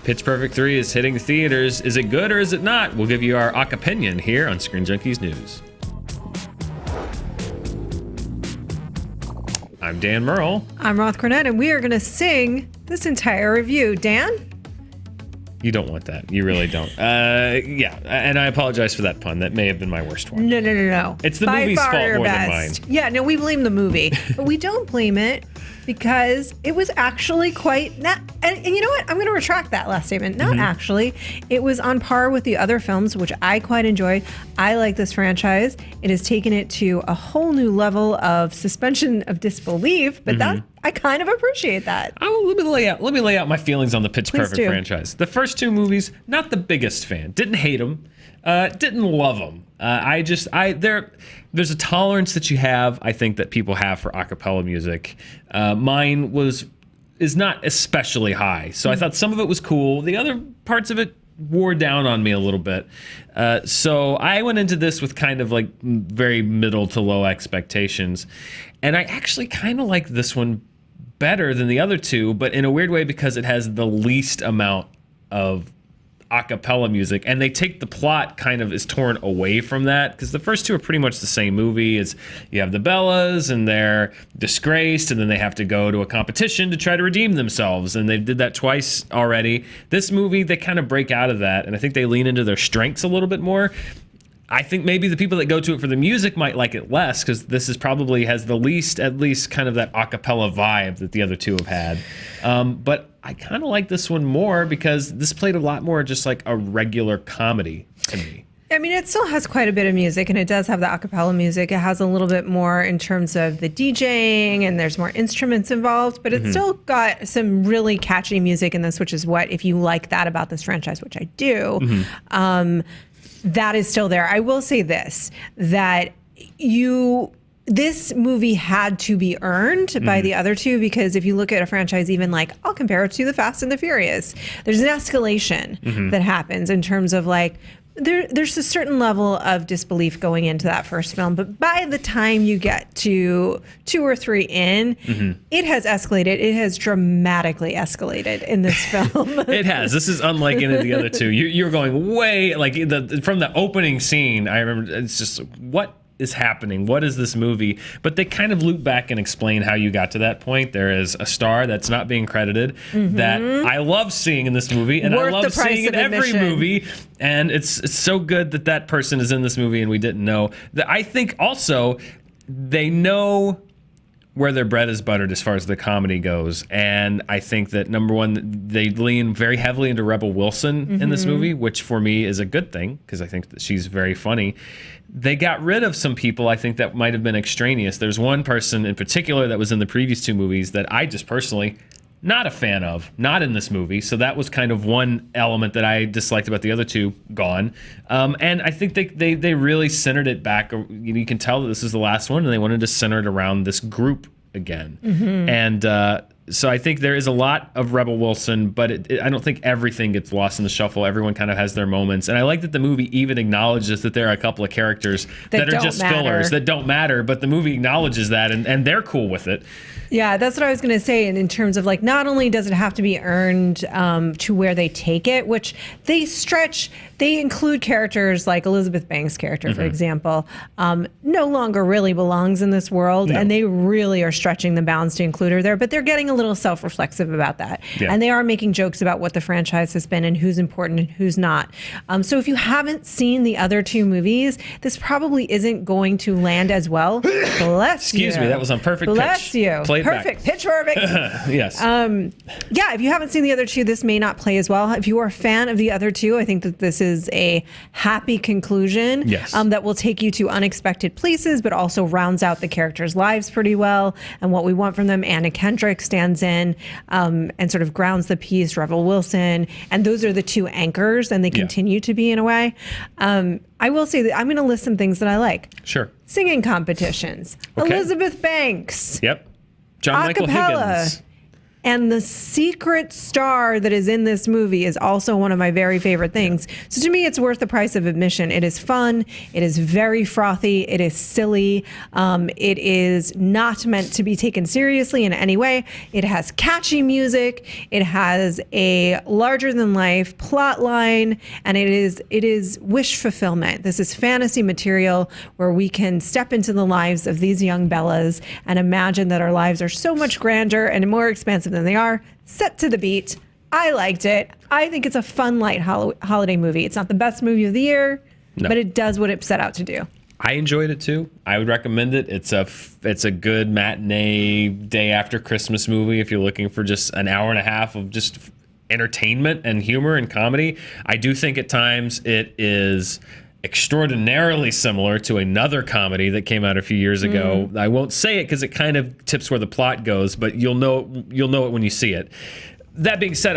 Pitch Perfect 3 is hitting theaters. Is it good or is it not? We'll give you our opinion here on Screen Junkies News. I'm Dan Murrell. I'm Roth Cornet, and we are going to sing this entire review. Dan? You don't want that. You really don't. Yeah, and I apologize for that pun. That may have been my worst one. No. It's the movie's fault more than mine. Yeah, no, we blame the movie. But we don't blame it because it was actually quite... And you know what? I'm going to retract that last statement. Not actually. It was on par with the other films, which I quite enjoyed. I like this franchise. It has taken it to a whole new level of suspension of disbelief, but that... I kind of appreciate that. Let me lay out my feelings on the Pitch Perfect franchise. The first two movies, not the biggest fan. Didn't hate them. Didn't love them. There's a tolerance that you have, I think, that people have for a cappella music. Mine is not especially high. So I thought some of it was cool. The other parts of it wore down on me a little bit. So I went into this with kind of like very middle to low expectations. And I actually kind of like this one better than the other two, but in a weird way because it has the least amount of a cappella music, and they take the plot kind of is torn away from that, because the first two are pretty much the same movie. It's you have the Bellas and they're disgraced, and then they have to go to a competition to try to redeem themselves, and they did that twice already. This movie, they kind of break out of that, and I think they lean into their strengths a little bit more. I think maybe the people that go to it for the music might like it less, because this is probably has the least, at least kind of that a cappella vibe that the other two have had. But I kind of like this one more because this played a lot more just like a regular comedy to me. I mean, it still has quite a bit of music, and it does have the a cappella music. It has a little bit more in terms of the DJing, and there's more instruments involved, but it's still got some really catchy music in this, which is what, if you like that about this franchise, which I do, that is still there. I will say this, that this movie had to be earned by the other two, because if you look at a franchise, even like, I'll compare it to the Fast and the Furious, there's an escalation that happens in terms of like, there's a certain level of disbelief going into that first film, but by the time you get to 2 or 3 in, it has escalated. It has dramatically escalated in this film. It has. This is unlike any of the other two. You're going way, like from the opening scene, I remember, it's just, what is happening? What is this movie? But they kind of loop back and explain how you got to that point. There is a star that's not being credited that I love seeing in this movie, and I love seeing in every movie. And it's so good that that person is in this movie and we didn't know. I think also they know where their bread is buttered as far as the comedy goes. And I think that, number one, they lean very heavily into Rebel Wilson in this movie, which for me is a good thing because I think that she's very funny. They got rid of some people I think that might have been extraneous. There's one person in particular that was in the previous two movies that I just personally not a fan of, not in this movie. So that was kind of one element that I disliked about the other two, gone. And I think they really centered it back. You can tell that this is the last one, and they wanted to center it around this group again. And so I think there is a lot of Rebel Wilson, but I don't think everything gets lost in the shuffle. Everyone kind of has their moments. And I like that the movie even acknowledges that there are a couple of characters that are just fillers, that don't matter, but the movie acknowledges that, and they're cool with it. Yeah, that's what I was going to say. And in terms of like, not only does it have to be earned to where they take it, which they stretch, they include characters like Elizabeth Banks' character, for example, no longer really belongs in this world. No. And they really are stretching the bounds to include her there, but they're getting a little self-reflexive about that. Yeah. And they are making jokes about what the franchise has been and who's important and who's not. So if you haven't seen the other two movies, this probably isn't going to land as well. Bless you. Excuse me, that was on perfect Bless pitch. you. Perfect. Pitch perfect. Yes. Yeah, if you haven't seen the other two, this may not play as well. If you are a fan of the other two, I think that this is a happy conclusion. Yes. That will take you to unexpected places, but also rounds out the characters' lives pretty well and what we want from them. Anna Kendrick stands in and sort of grounds the piece, Rebel Wilson, and those are the two anchors, and they continue to be in a way. I will say that I'm going to list some things that I like. Sure. Singing competitions. Okay. Elizabeth Banks. Yep. John Michael Higgins. And the secret star that is in this movie is also one of my very favorite things. So to me, it's worth the price of admission. It is fun. It is very frothy. It is silly. It is not meant to be taken seriously in any way. It has catchy music. It has a larger than life plot line, and it is wish fulfillment. This is fantasy material where we can step into the lives of these young Bellas and imagine that our lives are so much grander and more expansive than they are. Set to the beat. I liked it. I think it's a fun, light holiday movie. It's not the best movie of the year, but it does what it set out to do. I enjoyed it too. I would recommend it. It's a good matinee day after Christmas movie if you're looking for just an hour and a half of just entertainment and humor and comedy. I do think at times it is extraordinarily similar to another comedy that came out a few years ago. I won't say it because it kind of tips where the plot goes, but you'll know it when you see it. That being said,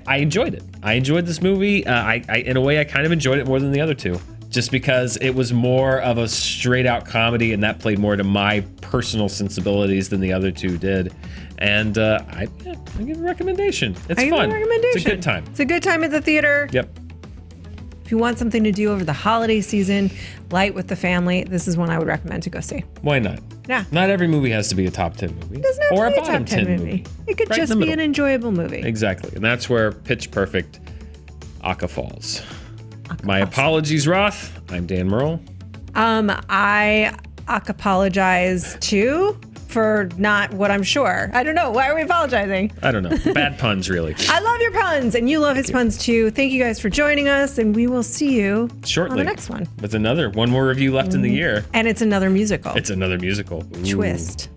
I enjoyed it. I enjoyed this movie. I in a way, I kind of enjoyed it more than the other two, just because it was more of a straight out comedy, and that played more to my personal sensibilities than the other two did. And I give a recommendation. It's fun. It's a good time. It's a good time at the theater. Yep. If you want something to do over the holiday season, light with the family, this is one I would recommend to go see. Why not? Yeah. Not every movie has to be a top 10 movie. It doesn't have or to be a bottom 10 movie. It could Right in just the be middle. an enjoyable movie. Exactly. And that's where Pitch Perfect Aka falls. My apologies, Roth. I'm Dan Murrell. I apologize too for not what I'm sure. I don't know. Why are we apologizing? I don't know. Bad puns, really. I love your puns, and you love his puns too. Thank you guys for joining us, and we will see you Shortly. on the next one. With one more review left in the year. And it's another musical. It's another musical. Ooh. Twist.